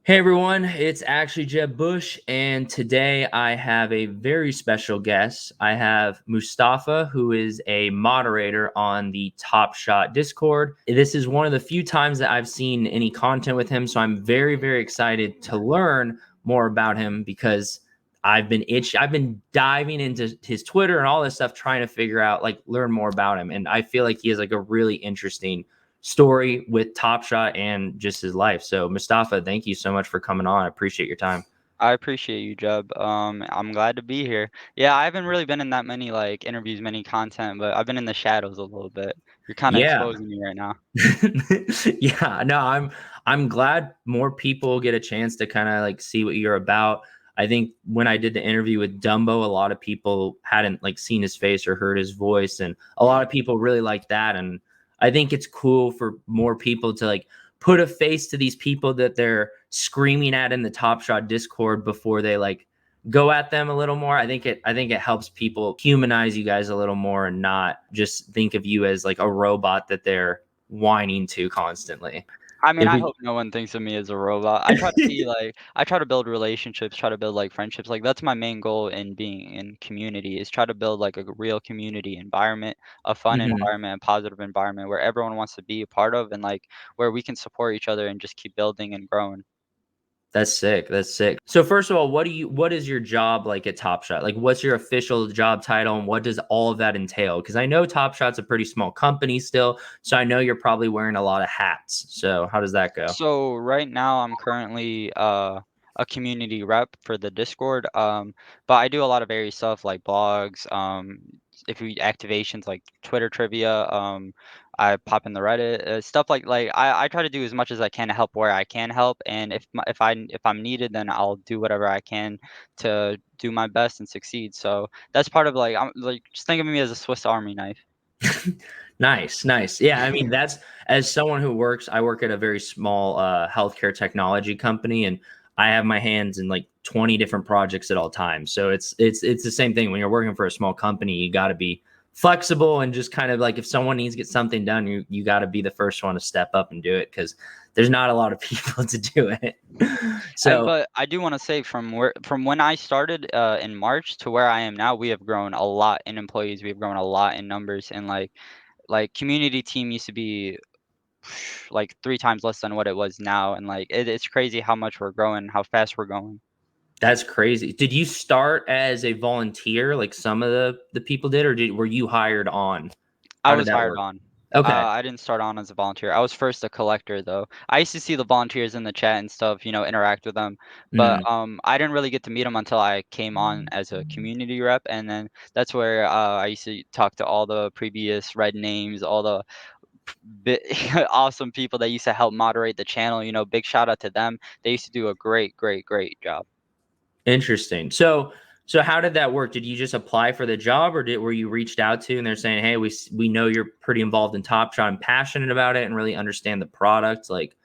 Hey everyone, it's actually Jeb Bush, and today I have a very special guest. I have Moustapha, who is a moderator on the Top Shot Discord. This is one of the few times that I've seen any content with him, so I'm very, very excited to learn more about him because I've been diving into his Twitter and all this stuff, trying to figure out, learn more about him. And I feel like he has a really interesting story with Top Shot and just his life. So Mustafa, thank you so much for coming on. I appreciate your time. I appreciate you, Jeb. I'm glad to be here. Yeah, I haven't really been in that many interviews, many content, but I've been in the shadows a little bit. You're kind of Yeah. exposing me right now. Yeah, no, I'm glad more people get a chance to kind of see what you're about. I think when I did the interview with Dumbo, a lot of people hadn't seen his face or heard his voice, and a lot of people really like that. And I think it's cool for more people to put a face to these people that they're screaming at in the Top Shot Discord before they go at them a little more. I think it helps people humanize you guys a little more and not just think of you as a robot that they're whining to constantly. I mean, If I you, hope no one thinks of me as a robot. I try to be I try to build relationships, try to build friendships. That's my main goal in being in community is try to build a real community environment, a fun Mhm. environment, a positive environment where everyone wants to be a part of and where we can support each other and just keep building and growing. That's sick. That's sick. So first of all, what is your job like at Top Shot? Like what's your official job title and what does all of that entail? Because I know Top Shot's a pretty small company still, so I know you're probably wearing a lot of hats. So how does that go? So right now I'm currently a community rep for the Discord. But I do a lot of various stuff like blogs, if we activations like Twitter trivia, I pop in the Reddit, stuff I try to do as much as I can to help where I can help, and if I'm needed, then I'll do whatever I can to do my best and succeed. So that's part of I'm just think of me as a Swiss Army knife. Nice, nice. Yeah, I mean, that's as someone who I work at a very small healthcare technology company, and I have my hands in 20 different projects at all times. So it's the same thing when you're working for a small company. You got to be flexible and just kind of if someone needs to get something done, you got to be the first one to step up and do it because there's not a lot of people to do it. And So but I do want to say from when I started in March to where I am now, we have grown a lot in employees. We've grown a lot in numbers, and community team used to be like 3 times less than what it was now, and it's crazy how much we're growing, how fast we're going. that's crazy. Did you start as a volunteer like some of the people did, or were you hired on? I How did was that hired work? on. Okay. I didn't start on as a volunteer. I was first a collector though. I used to see the volunteers in the chat and stuff, interact with them. But Mhm. I didn't really get to meet them until I came on as a community rep, and then that's where I used to talk to all the previous red names, all the awesome people that used to help moderate the channel. Big shout out to them. They used to do a great, great, great job. Interesting. So how did that work? Did you just apply for the job, or were you reached out to and they're saying, "Hey, we know you're pretty involved in Top Shot and passionate about it and really understand the product." Like,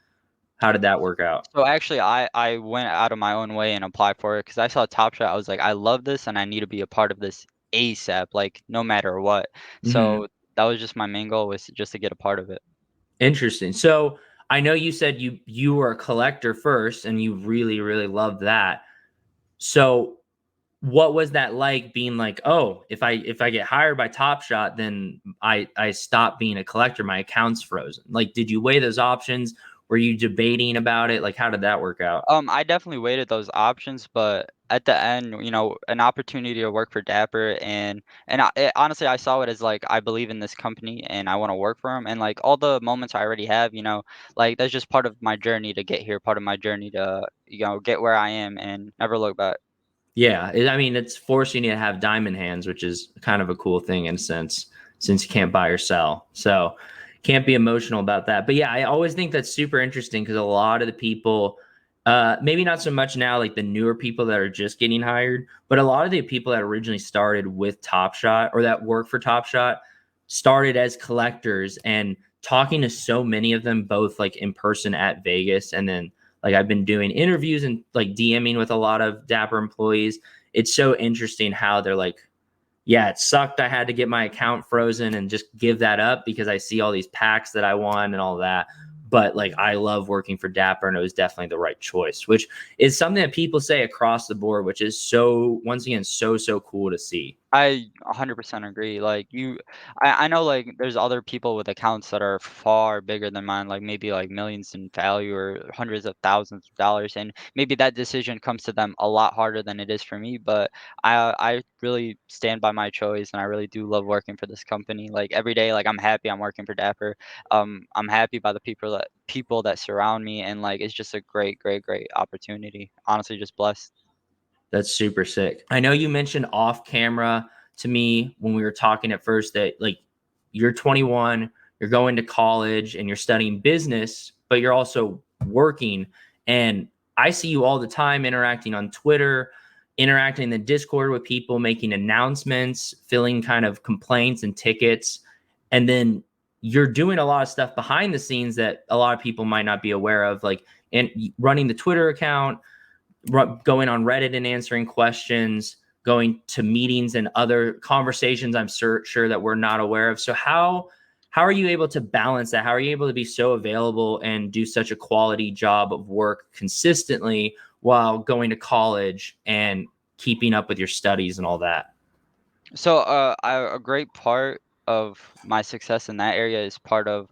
how did that work out? So actually, I went out of my own way and applied for it because I saw Top Shot. I was like, I love this and I need to be a part of this ASAP, like no matter what. Mhm. So that was just my main goal was just to get a part of it. Interesting. So I know you said you were a collector first, and you really really loved that. So what was that like being like, oh, if I get hired by Top Shot, then I stop being a collector, my account's frozen. Like, did you weigh those options? Were you debating about it? Like, how did that work out? I definitely weighted those options, but at the end, an opportunity to work for Dapper honestly, I saw it as I believe in this company and I want to work for them, and all the moments I already have, that's just part of my journey to get here, part of my journey to get where I am and never look back. Yeah, I mean, it's forcing you to have diamond hands, which is kind of a cool thing in a sense, since you can't buy or sell. So can't be emotional about that. But yeah, I always think that's super interesting because a lot of the people, maybe not so much now, like the newer people that are just getting hired, but a lot of the people that originally started with Top Shot or that work for Top Shot started as collectors, and talking to so many of them, both in person at Vegas and then I've been doing interviews and DMing with a lot of Dapper employees. It's so interesting how they're like, yeah, it sucked. I had to get my account frozen and just give that up because I see all these packs that I won and all that. but like I love working for Dapper, and it was definitely the right choice, which is something that people say across the board, which is so, once again, so cool to see. I 100% agree. Like I know like there's other people with accounts that are far bigger than mine, like maybe like millions in value or hundreds of thousands of dollars, and maybe that decision comes to them a lot harder than it is for me. But I really stand by my choice, and I really do love working for this company. Like every day, like I'm happy I'm working for Dapper. I'm happy by the people that surround me, and like it's just a great opportunity. Honestly, just blessed. That's super sick. I know you mentioned off camera to me when we were talking at first that like you're 21, you're going to college and you're studying business, but you're also working. And I see you all the time interacting on Twitter, interacting in the Discord with people, making announcements, filling kind of complaints and tickets. And then you're doing a lot of stuff behind the scenes that a lot of people might not be aware of, like and running the Twitter account, going on Reddit and answering questions, going to meetings and other conversations I'm sure that we're not aware of. So how are you able to balance that? How are you able to be so available and do such a quality job of work consistently while going to college and keeping up with your studies and all that? So, a great part of my success in that area is part of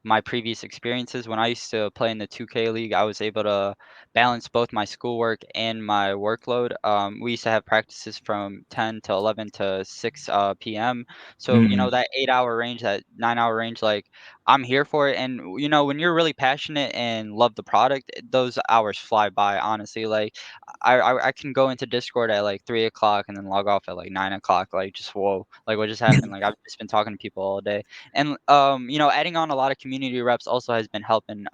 my previous experiences. When I used to play in the 2K league, I was able to balance both my schoolwork and my workload. We used to have practices from 10 to 11 to 6 p.m. So, Mhm. that 8-hour range, that 9-hour range, like I'm here for it. And, when you're really passionate and love the product, those hours fly by, honestly. Like, I can go into Discord at like 3 o'clock and then log off at like 9 o'clock. Like just whoa, like what just happened? Like I've just been talking to people all day, and adding on a lot of community reps also has been helping.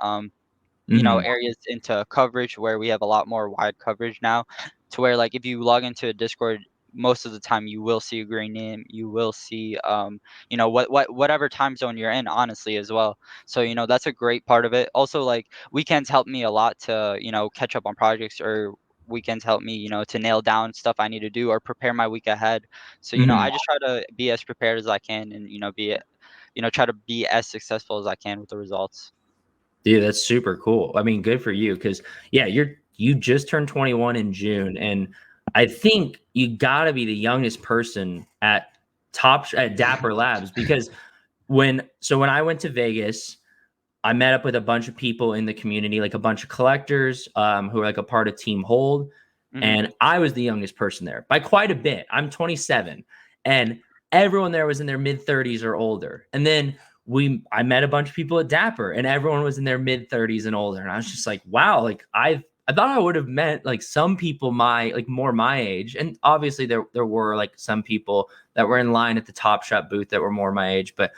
Mhm. Areas into coverage where we have a lot more wide coverage now, to where like if you log into a Discord, most of the time you will see a green name, you will see whatever time zone you're in, honestly, as well. So that's a great part of it. Also, like weekends help me a lot to catch up on projects, or weekends help me to nail down stuff I need to do or prepare my week ahead. So Mhm. I just try to be as prepared as I can, and try to be as successful as I can with the results. Dude, that's super cool. I mean, good for you because yeah, you just turned 21 in June, and I think you got to be the youngest person at Dapper Labs because when I went to Vegas, I met up with a bunch of people in the community, like a bunch of collectors who are like a part of Team Hold, Hmm. and I was the youngest person there by quite a bit. I'm 27, and everyone there was in their mid 30s or older. And then I met a bunch of people at Dapper, and everyone was in their mid 30s and older. And I was just like, wow, like I thought I would have met like some people more my age, and obviously there were like some people that were in line at the Top Shot booth that were more my age, but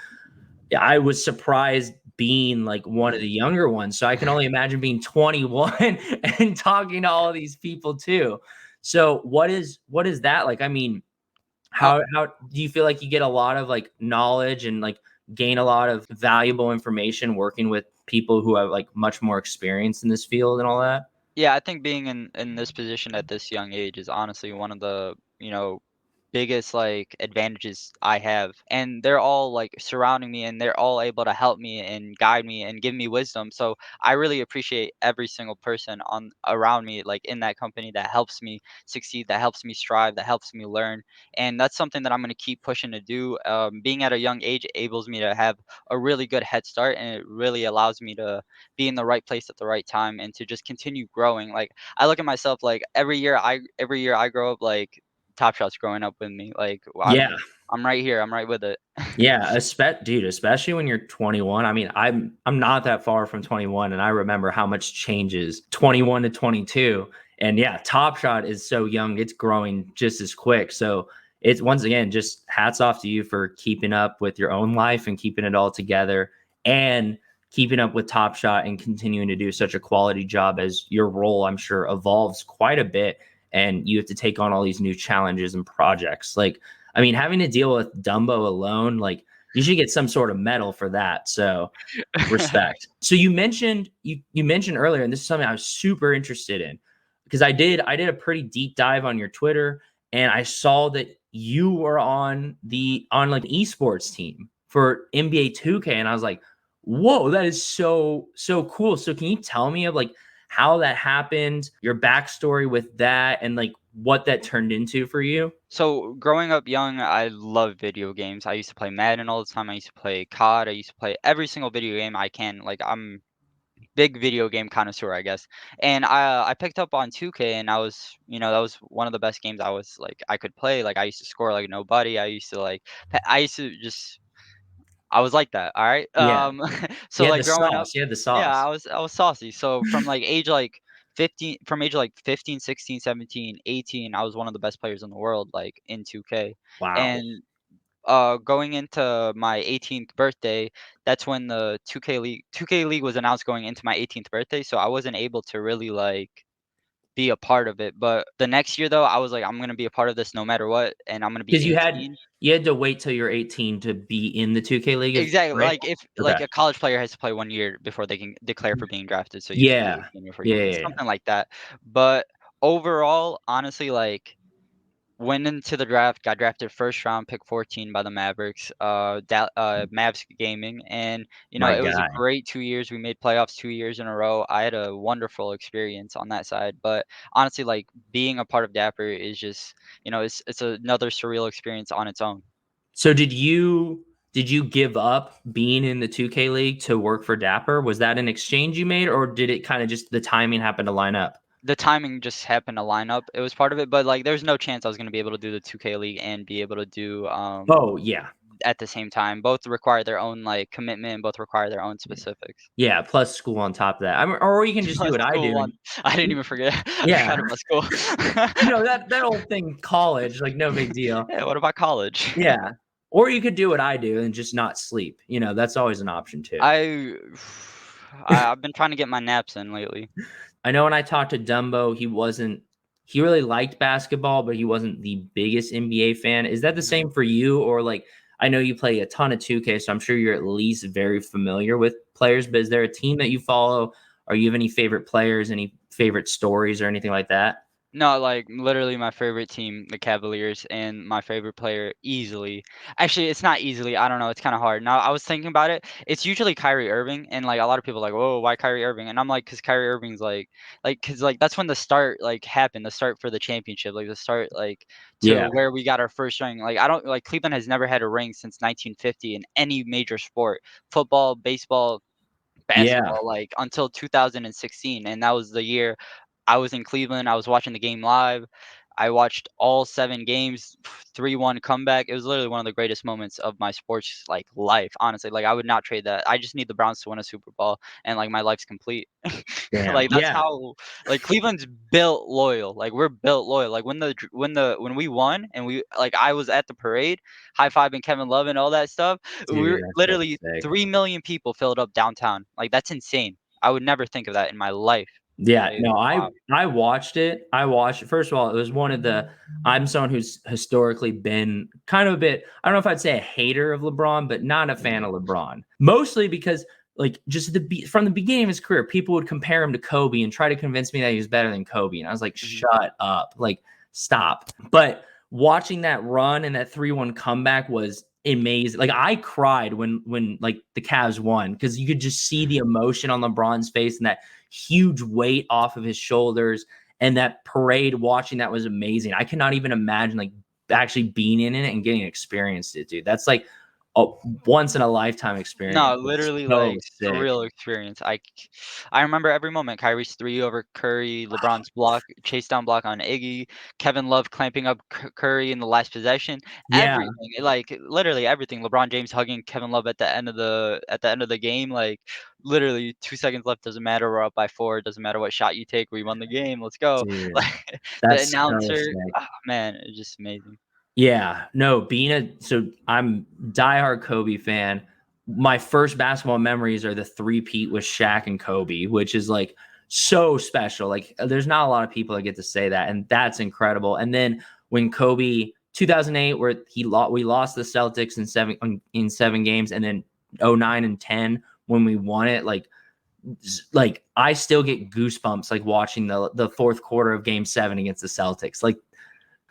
yeah, I was surprised being like one of the younger ones. So I can only imagine being 21 and talking to all of these people too. So what is that like? I mean, how do you feel like you get a lot of like knowledge and like gain a lot of valuable information working with people who have like much more experience in this field and all that? Yeah, I think being in this position at this young age is honestly one of the, biggest like advantages I have. And they're all like surrounding me, and they're all able to help me and guide me and give me wisdom. So I really appreciate every single person on around me, like in that company, that helps me succeed, that helps me strive, that helps me learn. And that's something that I'm going to keep pushing to do. Being at a young age enables me to have a really good head start, and it really allows me to be in the right place at the right time and to just continue growing. Like I look at myself, like every year I grow up, like Top Shot's growing up with me. Like Yeah. I'm right here. I'm right with it. Yeah, dude, especially when you're 21. I mean, I'm not that far from 21, and I remember how much changes 21 to 22. And yeah, Top Shot is so young, it's growing just as quick. So it's once again just hats off to you for keeping up with your own life and keeping it all together and keeping up with Top Shot and continuing to do such a quality job as your role, I'm sure, evolves quite a bit and you have to take on all these new challenges and projects. Like I mean, having to deal with Dumbo alone, like you should get some sort of medal for that. So respect. So you mentioned earlier, and this is something I was super interested in because I did a pretty deep dive on your Twitter, and I saw that you were on like esports team for NBA 2K, and I was like, Whoa, that is so cool. So can you tell me of like how that happened, your backstory with that, and like what that turned into for you? So growing up young, I love video games. I used to play Madden all the time. I used to play COD. I used to play every single video game I can. Like I'm big video game connoisseur, I guess. And I picked up on 2K, and I was, that was one of the best games I could play. Like I used to score like nobody. I used to I used to just I was like that, all right? Yeah. You So, had the like, growing up sauce. You had the yeah, sauce. I was saucy. So, from, age, 15 from age, 15, 16, 17, 18, I was one of the best players in the world, like, in 2K. Wow. And, going into my 18th birthday, that's when the 2K League was announced going into my 18th birthday, so I wasn't able to really, be a part of it. But the next year, though, I was like, "I'm gonna be a part of this no matter what, and I'm gonna be Because 18." you had to wait till you're 18 to be in the 2K league, Exactly, right? like, if Okay. a college player has to play 1 year before they can declare for being drafted, so you have to be Yeah. 18 before you Yeah, can yeah, yeah. something like that. But overall, honestly, went into the draft, got drafted first round, pick 14 by the Mavericks, Mavs Gaming, and, My it was a guy. great 2 years. We made playoffs 2 years in a row. I had a wonderful experience on that side, but honestly, being a part of Dapper is just, it's another surreal experience on its own. So did you give up being in the 2K league to work for Dapper? Was that an exchange you made, or did it kind of just the timing happen to line up? The timing just happened to line up. It was part of it, but, there's no chance I was gonna be able to do the 2K League and be able to do, Oh, yeah. at the same time. Both require their own, commitment, both require their own Yeah. specifics. Yeah, plus school on top of that. I mean, or you can just do Plus what I school do one. and I didn't even forget. I yeah, forgot about school. that old thing, college, like no big deal. Yeah, what about college? Yeah. Or you could do what I do and just not sleep. That's always an option too. I I've been trying to get my naps in lately. I know when I talked to Dumbo, he really liked basketball, but he wasn't the biggest NBA fan. Is that the Mhm. same for you? Or like, I know you play a ton of 2K, so I'm sure you're at least very familiar with players, but is there a team that you follow? Or you have any favorite players, any favorite stories or anything like that? No, literally my favorite team, the Cavaliers, and my favorite player easily. Actually, it's not easily. I don't know. It's kind of hard. Now, I was thinking about it. It's usually Kyrie Irving, and a lot of people are like, "Whoa, why Kyrie Irving?" And I'm like, "Cause Kyrie Irving's cause that's when the start happened, the start for the championship, the start to Yeah. where we got our first ring. I don't Cleveland has never had a ring since 1950 in any major sport, football, baseball, Yeah. basketball, until 2016, and that was the year I was in Cleveland. I was watching the game live. I watched all 7 games, 3-1 comeback. It was literally one of the greatest moments of my sports, life, honestly. I would not trade that. I just need the Browns to win a Super Bowl, and, my life's complete. Damn. That's Yeah. how Cleveland's built loyal. We're built loyal. When we won and I was at the parade, high-fiving Kevin Love and all that stuff, we Dude, were that's so literally sick. 3 million people filled up downtown. That's insane. I would never think of that in my life. Yeah, no, Wow. I watched it. I watched it. First of all, it was one of the I'm someone who's historically been kind of a bit, I don't know if I'd say a hater of LeBron, but not a fan of LeBron. Mostly because like just from the beginning of his career, people would compare him to Kobe and try to convince me that he was better than Kobe. And I was like, Mhm. shut up. Like, stop. But watching that run and that 3-1 comeback was amazing. Like I cried when like the Cavs won because you could just see the emotion on LeBron's face and that huge weight off of his shoulders, and that parade watching that was amazing. I cannot even imagine like actually being in it and getting experienced it, dude. That's like a once in a lifetime No, experience. It's literally, so sick. surreal experience. I remember every moment. Kyrie's 3 over Curry, LeBron's block, chase down block on Iggy, Kevin Love clamping up Curry in the last possession. Yeah, Everything, literally everything. LeBron James hugging Kevin Love at the end of the game. Literally 2 seconds left. Doesn't matter. We're up by 4. Doesn't matter what shot you take. We won the game. Let's go. dude. Like the That's so announcer. sick. Oh, man, it's just amazing. Yeah, no, so I'm diehard Kobe fan. My first basketball memories are the three-peat with Shaq and Kobe, which is like so special. Like there's not a lot of people that get to say that, and that's incredible. And then when Kobe 2008, where we lost the Celtics in 7 games, and then 09 and 10 when we won it, like I still get goosebumps like watching the fourth quarter of Game 7 against the Celtics. Like,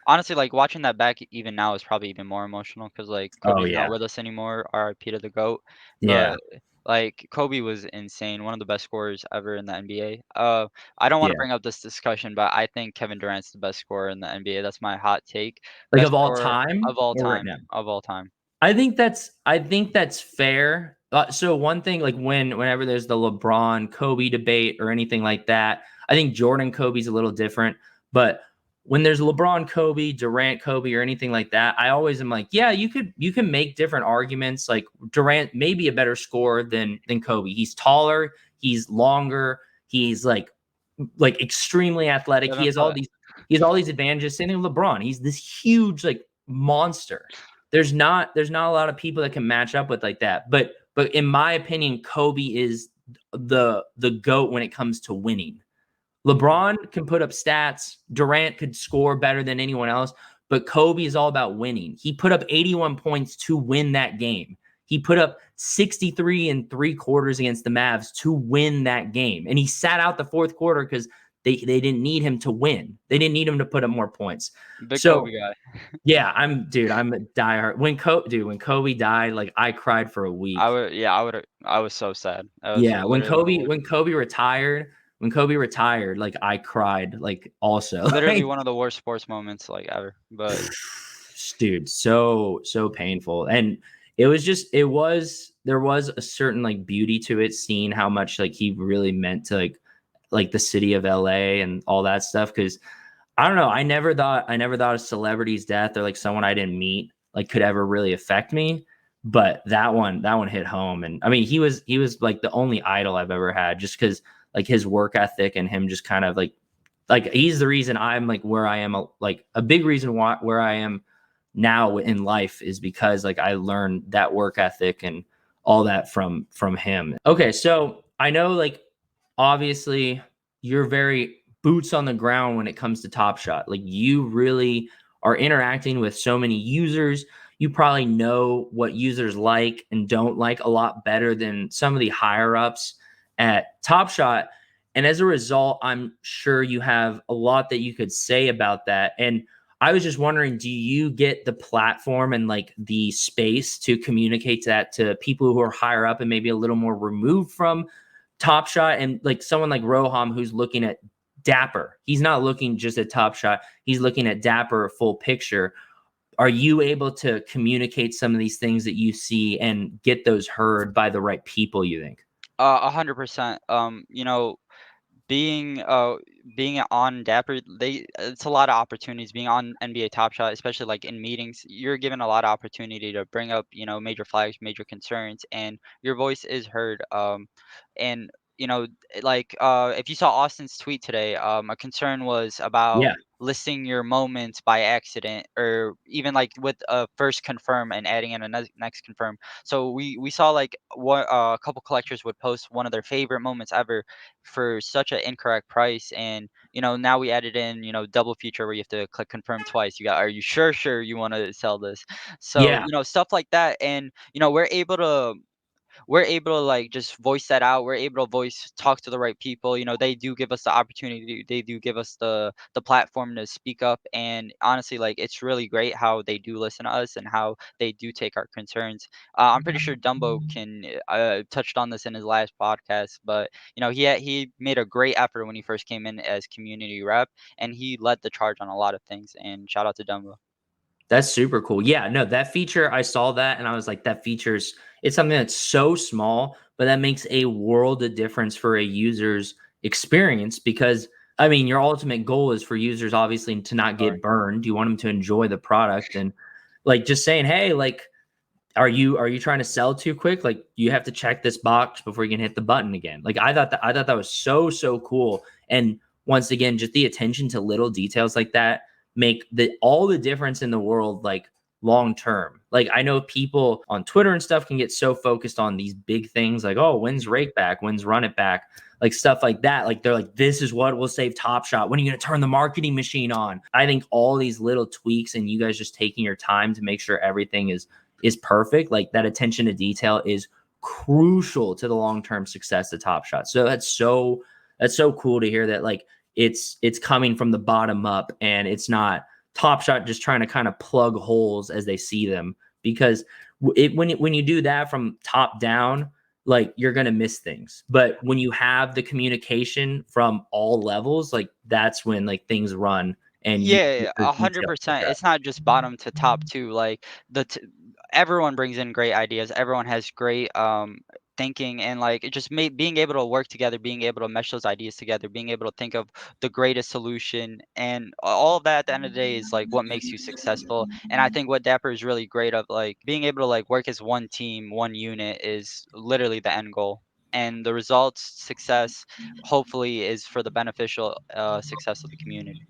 Honestly, watching that back even now is probably even more emotional because oh Kobe's not yeah, with us anymore, RIP to the GOAT, yeah, but Like, Kobe was insane, one of the best scorers ever in the NBA. I don't wanna Yeah. bring up this discussion, but I think Kevin Durant's the best scorer in the NBA. That's my hot take. Like Best of all scorer time of all or right time, now? of all time. I think that's fair. So one thing, like whenever there's the LeBron Kobe debate or anything like that, I think Jordan Kobe's a little different. But when there's LeBron Kobe, Durant Kobe, or anything like that, I always am like, yeah, you can make different arguments. Like Durant may be a better scorer than Kobe. He's taller, he's longer, he's like extremely athletic. He 7 has all foot. these he has all these advantages. Same thing with LeBron. He's this huge like monster. There's not a lot of people that can match up with like that. But in my opinion, Kobe is the GOAT when it comes to winning. Mhm. LeBron can put up stats. Durant could score better than anyone else, but Kobe is all about winning. He put up 81 points to win that game. He put up 63 and three quarters against the Mavs to win that game. And he sat out the fourth quarter because they didn't need him to win. They didn't need him to put up more points. Big So Kobe guy. yeah, I'm a diehard. When Kobe died, like I cried for a week. I was so sad. That was Yeah, literally one of the worst when Kobe retired, like I cried like also. literally Like one of the worst sports moments, like, ever, but dude, so painful. And it was just it was there was a certain like beauty to it, seeing how much like he really meant to like the city of LA and all that stuff. Cause I don't know. I never thought a celebrity's death or like someone I didn't meet like could ever really affect me. But that one hit home. And I mean, he was like the only idol I've ever had, just because like his work ethic and him just kind of like he's the reason I'm like where I am. Like a big reason why where I am now in life is because like I learned that work ethic and all that from him. Okay, so I know like obviously you're very boots on the ground when it comes to Top Shot. Like you really are interacting with so many users. You probably know what users like and don't like a lot better than some of the higher ups at Top Shot. And as a result, I'm sure you have a lot that you could say about that. And I was just wondering, do you get the platform and like the space to communicate that to people who are higher up and maybe a little more removed from Top Shot, and like someone like Roham who's looking at Dapper? He's not looking just at Top Shot. He's looking at Dapper full picture. Are you able to communicate some of these things that you see and get those heard by the right people, you think? 100%. Being being on Dapper, it's a lot of opportunities being on NBA Top Shot, especially like in meetings. You're given a lot of opportunity to bring up, major flags, major concerns, and your voice is heard. And like, if you saw Austin's tweet today, a concern was about Yeah. listing your moments by accident, or even like with first confirm and adding in a next confirm. So we saw like what a couple collectors would post one of their favorite moments ever for such an incorrect price. And now we added in double feature where you have to click confirm twice. You got, are you sure you want to sell this? So Yeah. stuff like that. And we're able to like just voice that out. We're able to talk to the right people. They do give us the opportunity, they do give us the platform to speak up. And honestly, like, it's really great how they do listen to us and how they do take our concerns. I'm pretty sure Dumbo can touched on this in his last podcast, but he made a great effort when he first came in as community rep, and he led the charge on a lot of things. And shout out to Dumbo. That's super cool. Yeah, no, that feature, I saw that and I was like, that feature's it's something that's so small, but that makes a world of difference for a user's experience. Because I mean, your ultimate goal is for users obviously to not Sorry. get burned. You want them to enjoy the product. And like just saying, hey, like, are you trying to sell too quick? Like you have to check this box before you can hit the button again. Like I thought that was so cool. And once again, just the attention to little details like that make all the difference in the world, like long term. Like I know people on Twitter and stuff can get so focused on these big things like, oh, when's rake back, when's run it back, like stuff like that. Like they're like, this is what will save Top Shot. When are you going to turn the marketing machine on? I think all these little tweaks and you guys just taking your time to make sure everything is perfect. Like that attention to detail is crucial to the long-term success of Top Shot. So that's so cool to hear that like it's coming from the bottom up and it's not Top Shot just trying to kind of plug holes as they see them. Because when you do that from top down, like you're going to miss things. But when you have the communication from all levels, like that's when like things run and Yeah, your details pick 100%. up. It's not just bottom to top too. Like the t everyone brings in great ideas. Everyone has great thinking, and like it just being able to work together, being able to mesh those ideas together, being able to think of the greatest solution, and all of that at the end of the day is like what makes you successful. And I think what Dapper is really great of, like being able to like work as one team, one unit is literally the end goal. And the results, success, hopefully is for the beneficial success of the community.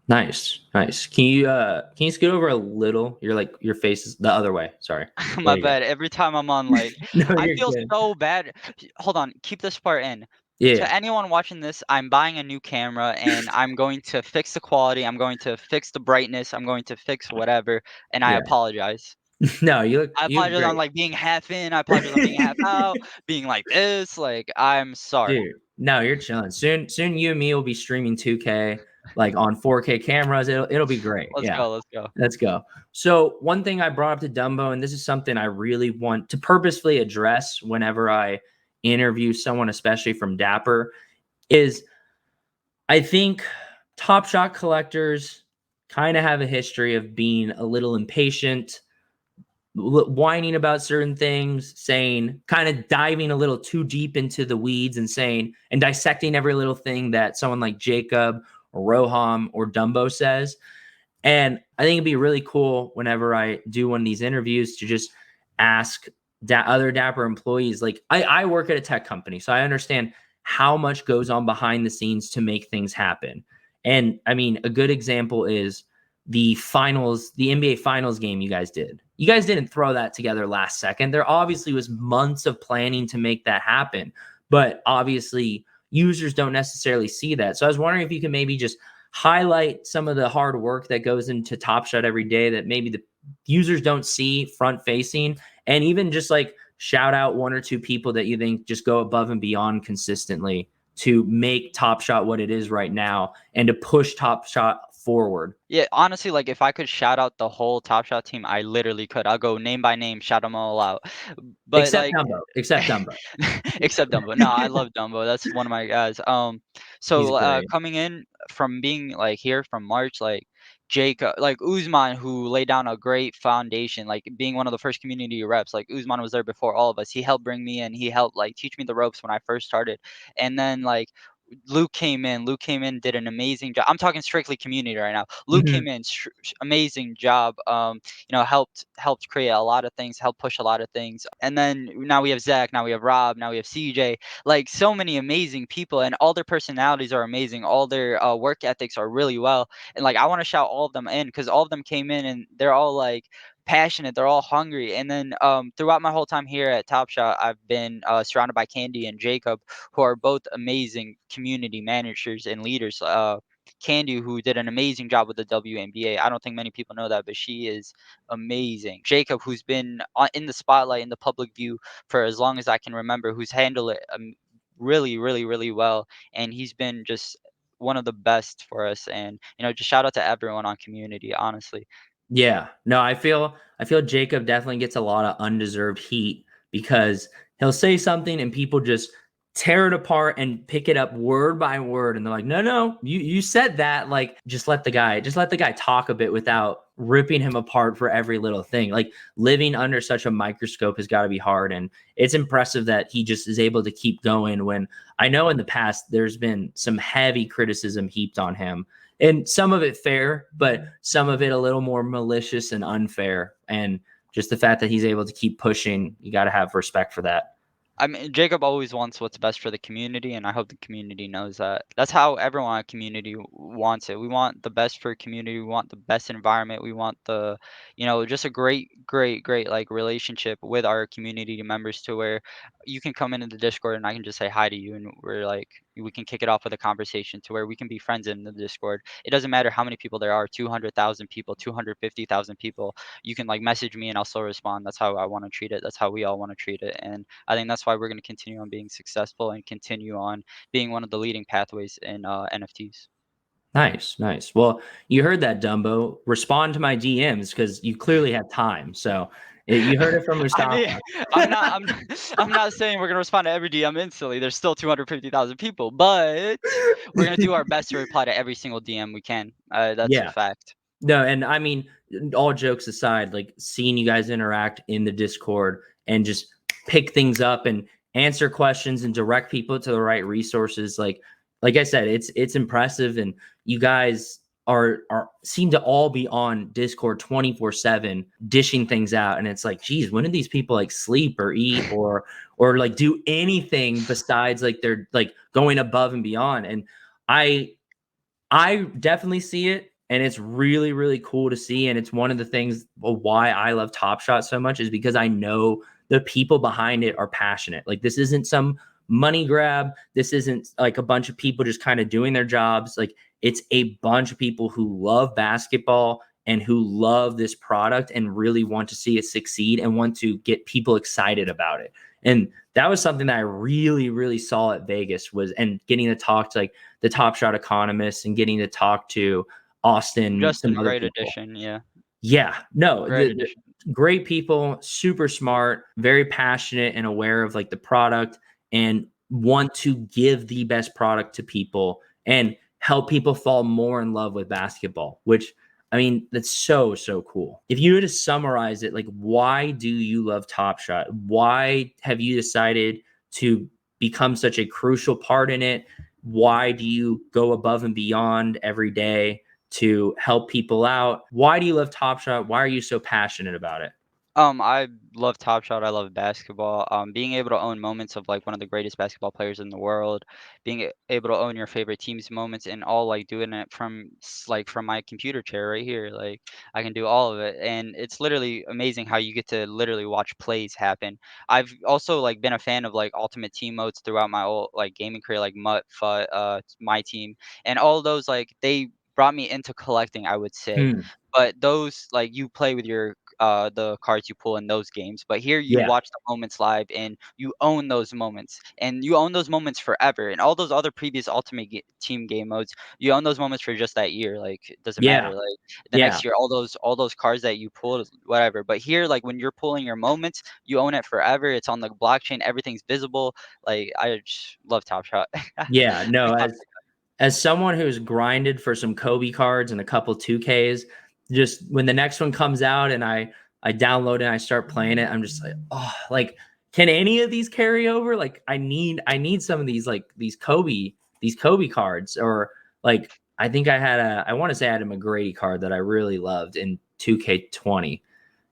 Nice, nice. Can you scoot over a little? You're like your face is the other way. Sorry. There My you go. bad. Every time I'm on, like, No, I you're feel good. so bad. Hold on, keep this part in. Yeah, To anyone watching this, I'm buying a new camera and I'm going to fix the quality, I'm going to fix the brightness, I'm going to fix whatever, and I yeah. apologize. No, I you look apologize on great. like being half in, I apologize on being half out, being like this, like, I'm sorry. Dude, no, you're chilling. Soon you and me will be streaming 2K like on 4K cameras. It'll be great. Let's Yeah. go, let's go. Let's go. So one thing I brought up to Dumbo, and this is something I really want to purposefully address whenever I interview someone, especially from Dapper, is I think Top Shot collectors kind of have a history of being a little impatient, whining about certain things, saying, kind of diving a little too deep into the weeds and saying, and dissecting every little thing that someone like Jacob or Roham or Dumbo says. And I think it'd be really cool whenever I do one of these interviews to just ask other Dapper employees. Like, I work at a tech company, so I understand how much goes on behind the scenes to make things happen. And I mean, a good example is the finals, the NBA finals game you guys did. You guys didn't throw that together last second. There obviously was months of planning to make that happen, but obviously users don't necessarily see that. So I was wondering if you could maybe just highlight some of the hard work that goes into Top Shot every day that maybe the users don't see front facing, and even just like shout out one or two people that you think just go above and beyond consistently to make Top Shot what it is right now and to push Top Shot forward. Yeah, honestly, like, if I could shout out the whole Top Shot team, I literally could. I'll go name by name, shout them all out. But, Except like Dumbo. Except Dumbo. except Dumbo. No, I love Dumbo. That's one of my guys. He's So, great. coming in from being, like, here from March, like, like, Uzman, who laid down a great foundation, like, being one of the first community reps, like, Uzman was there before all of us. He helped bring me in. He helped, like, teach me the ropes when I first started. And then, like, Luke came in. Luke came in, did an amazing job. I'm talking strictly community right now. Luke Mhm. came in, amazing job. Helped create a lot of things, helped push a lot of things. And then now we have Zach, now we have Rob, now we have CJ. Like, so many amazing people, and all their personalities are amazing. All their work ethics are really well. And like, I want to shout all of them in because all of them came in and they're all like passionate. They're all hungry. And then throughout my whole time here at Top Shot, I've been surrounded by Candy and Jacob, who are both amazing community managers and leaders. Candy, who did an amazing job with the WNBA. I don't think many people know that, but she is amazing. Jacob, who's been in the spotlight, in the public view for as long as I can remember, who's handled it really, really, really well. And he's been just one of the best for us. And, just shout out to everyone on community, honestly. Yeah. No, I feel Jacob definitely gets a lot of undeserved heat because he'll say something and people just tear it apart and pick it up word by word and they're like, no, you said that. Like, just let the guy talk a bit without ripping him apart for every little thing. Like, living under such a microscope has got to be hard, and it's impressive that he just is able to keep going when I know in the past there's been some heavy criticism heaped on him, and some of it fair, but some of it a little more malicious and unfair. And just the fact that he's able to keep pushing, you got to have respect for that. I mean, Jacob always wants what's best for the community, and I hope the community knows that. That's how everyone at community wants it. We want the best for community. We want the best environment. We want just a great, great, great like relationship with our community members to where you can come into the Discord and I can just say hi to you, and we can kick it off with a conversation to where we can be friends in the Discord. It doesn't matter how many people there are, 200,000 people, 250,000 people. You can like message me and I'll still respond. That's how I want to treat it. That's how we all want to treat it. And I think that's why we're going to continue on being successful and continue on being one of the leading pathways in NFTs. Nice, nice. Well, you heard that, Dumbo. Respond to my DMs because you clearly have time. So You heard it from I mean, Mustafa. I'm not saying we're gonna respond to every DM instantly. There's still 250,000 people, but we're gonna do our best to reply to every single DM we can. That's a Yeah. fact. No, and I mean, all jokes aside, like seeing you guys interact in the Discord and just pick things up and answer questions and direct people to the right resources, like I said, it's impressive, and you guys are seem to all be on Discord 24/7 dishing things out, and it's like, geez, when do these people like sleep or eat or like do anything besides like they're like going above and beyond? And I I definitely see it, and it's really, really cool to see. And it's one of the things why I love Top Shot so much is because I know the people behind it are passionate. Like this isn't some money grab. This isn't like a bunch of people just kind of doing their jobs. Like it's a bunch of people who love basketball and who love this product and really want to see it succeed and want to get people excited about it. And that was something that I really, really saw at Vegas was and getting to talk to like the Top Shot economists and getting to talk to Austin, Just a some other great people. addition, yeah. Yeah, no, Great addition. great people, super smart, very passionate and aware of like the product and want to give the best product to people and help people fall more in love with basketball, which I mean, that's so, so cool. If you were to summarize it, like, why do you love Top Shot? Why have you decided to become such a crucial part in it? Why do you go above and beyond every day to help people out? Why do you love Top Shot? Why are you so passionate about it? I love Top Shot. I love basketball. Being able to own moments of like one of the greatest basketball players in the world, able to own your favorite team's moments, and all like doing it from like from my computer chair right here. Like I can do all of it, and it's literally amazing how you get to literally watch plays happen. I've also like been a fan of like Ultimate Team modes throughout my whole like gaming career, like Mutt, FUT, my team, and all those like they brought me into collecting, I would say. Hmm. But those like you play with your the cards you pull in those games. But here you Yeah, watch the moments live and you own those moments and you own those moments forever. And all those other previous Team game modes, you own those moments for just that year. Like it doesn't yeah, matter. Like the yeah, next year, all those cards that you pulled, whatever. But here, like when you're pulling your moments, you own it forever. It's on the blockchain. Everything's visible. Like I just love Top Shot. yeah. No, Big Top as someone who's grinded for some Kobe cards and a couple 2Ks, just when the next one comes out and I download it and I start playing it, I'm just like, oh, like can any of these carry over? Like I need some of these like these Kobe cards or like I want to say I had a McGrady card that I really loved in 2K20.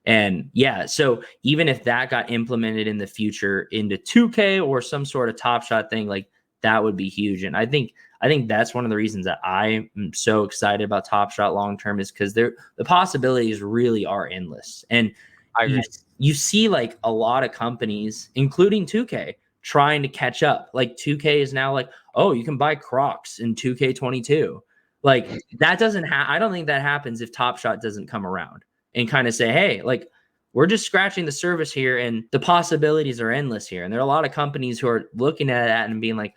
And yeah, so even if that got implemented in the future into 2K or some sort of Top Shot thing, like that would be huge. And I think that's one of the reasons that I am so excited about Top Shot long term is because the possibilities really are endless. And I you agree. you see like a lot of companies, including 2K, trying to catch up. Like 2K is now like, oh, you can buy Crocs in 2K22. Like that doesn't I don't think that happens if Top Shot doesn't come around and kind of say, hey, like we're just scratching the surface here and the possibilities are endless here. And there are a lot of companies who are looking at that and being like,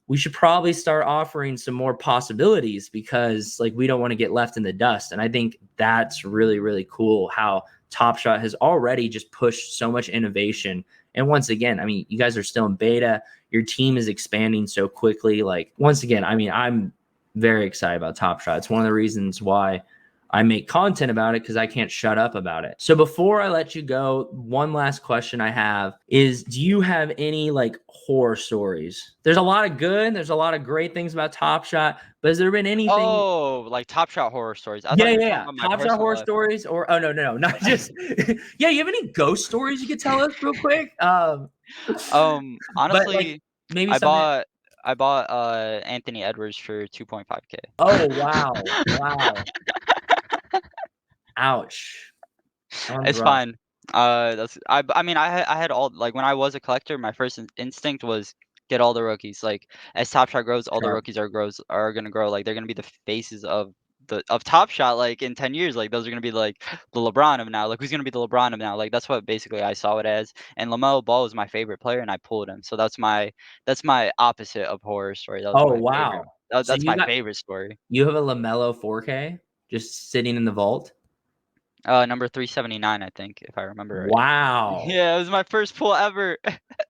we should probably start offering some more possibilities because like we don't want to get left in the dust. And I think that's really, really cool how Top Shot has already just pushed so much innovation. And once again, I mean, you guys are still in beta. Your team is expanding so quickly. Like once again, I mean, I'm very excited about Top Shot. It's one of the reasons why I make content about it because I can't shut up about it. So before I let you go, one last question I have is do you have any like horror stories? There's a lot of good, there's a lot of great things about Top Shot, but has there been anything? Oh, like Top Shot horror stories. I thought Yeah, you yeah, were talking yeah. about my Top Shot personal horror life. stories or oh no, no, no, not just yeah, you have any ghost stories you could tell us real quick? But like Honestly, maybe I something. bought I bought Anthony Edwards for 2.5K. Oh wow. Wow. Ouch. Sounds It's rough. fine. I mean I had all like when I was a collector, my first instinct was get all the rookies. Like as Top Shot grows, all the Sharp. rookies are gonna grow. Like they're gonna be the faces of Top Shot. Like in 10 years, like those are gonna be like the LeBron of now. Like who's gonna be the LeBron of now? Like that's what basically I saw it as. And LaMelo Ball was my favorite player, and I pulled him. So that's my opposite of horror story. That was Oh my favorite. wow. So That's my favorite story. you have a LaMelo 4K just sitting in the vault? Number 379, I think, if I remember right. Wow. Yeah, it was my first pull ever.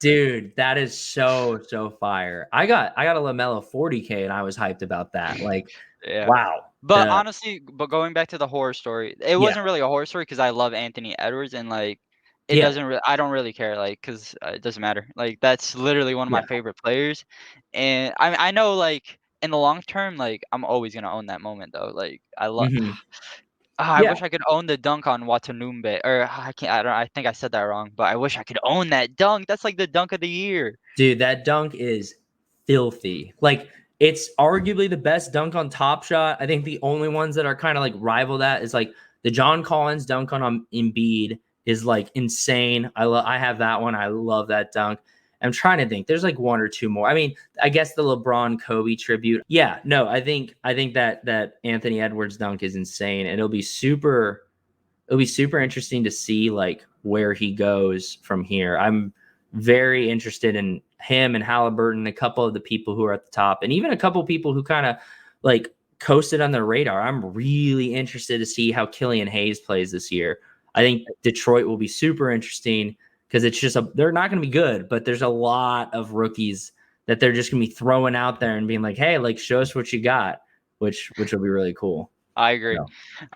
Dude, that is so fire. I got a LaMelo 40K and I was hyped about that. Like, Yeah. wow. But honestly, going back to the horror story, it Yeah. wasn't really a horror story because I love Anthony Edwards and, like, Yeah. I don't really care, like, 'cause, it doesn't matter. Like, that's literally one of my Yeah. favorite players, and I know, like, in the long term, like, I'm always gonna own that moment, though. Like, Mhm. I Yeah. wish I could own the dunk on Watanabe, or I can't I don't I think I said that wrong, but I wish I could own that dunk. That's, like, the dunk of the year. Dude, that dunk is filthy. Like, it's arguably the best dunk on Top Shot. I think the only ones that are kind of like rival that is like the John Collins dunk on Embiid is like insane. I have that one. I love that dunk. I'm trying to think. There's like one or two more. I mean, I guess the LeBron Kobe tribute. Yeah, no, I think that Anthony Edwards dunk is insane, and it'll be super interesting to see like where he goes from here. I'm very interested in him and Halliburton, a couple of the people who are at the top, and even a couple of people who kind of like coasted on the radar. I'm really interested to see how Killian Hayes plays this year. I think Detroit will be super interesting because they're not going to be good, but there's a lot of rookies that they're just going to be throwing out there and being like, hey, like show us what you got, which will be really cool. I agree. So.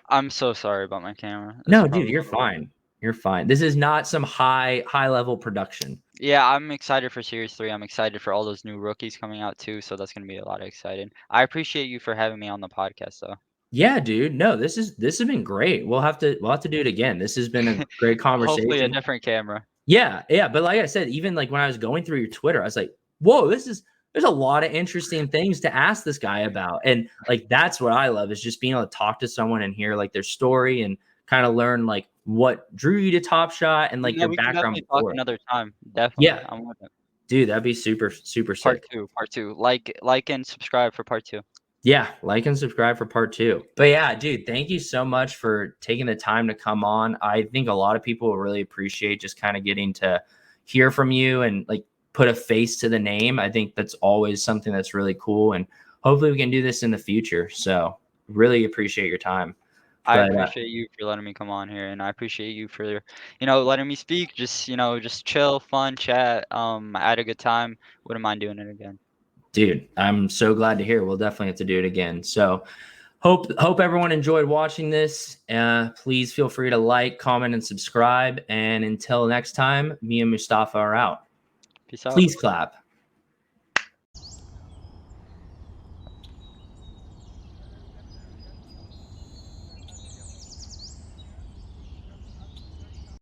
I'm so sorry about my camera. This is No, dude, probably you're fine. You're fine. This is not some high level production. Yeah, I'm excited for Series 3. I'm excited for all those new rookies coming out too, so that's gonna be a lot of exciting. I appreciate you for having me on the podcast though. Yeah, dude. No, this has been great. We'll have to do it again. This has been a great Hopefully a conversation. different camera. Yeah, yeah. But like I said, even like when I was going through your Twitter, I was like, whoa, there's a lot of interesting things to ask this guy about. And like that's what I love is just being able to talk to someone and hear like their story and kind of learn like what drew you to Top Shot and like Yeah, your we can background definitely talk before. another time. Definitely. Yeah, I'm with it. dude, that'd be super Part sick. 2, part 2. Like and subscribe for part 2. Yeah, like and subscribe for part two. But yeah, dude, thank you so much for taking the time to come on. I think a lot of people will really appreciate just kind of getting to hear from you and like put a face to the name. I think that's always something that's really cool. And hopefully we can do this in the future. So really appreciate your time. I But appreciate you for letting me come on here, and I appreciate you for, letting me speak. Just, just chill, fun, chat. I had a good time. Wouldn't mind doing it again. dude, I'm so glad to hear. We'll definitely have to do it again. So hope everyone enjoyed watching this. Please feel free to like, comment, and subscribe. And until next time, me and Mustafa are out. Peace out. Please clap.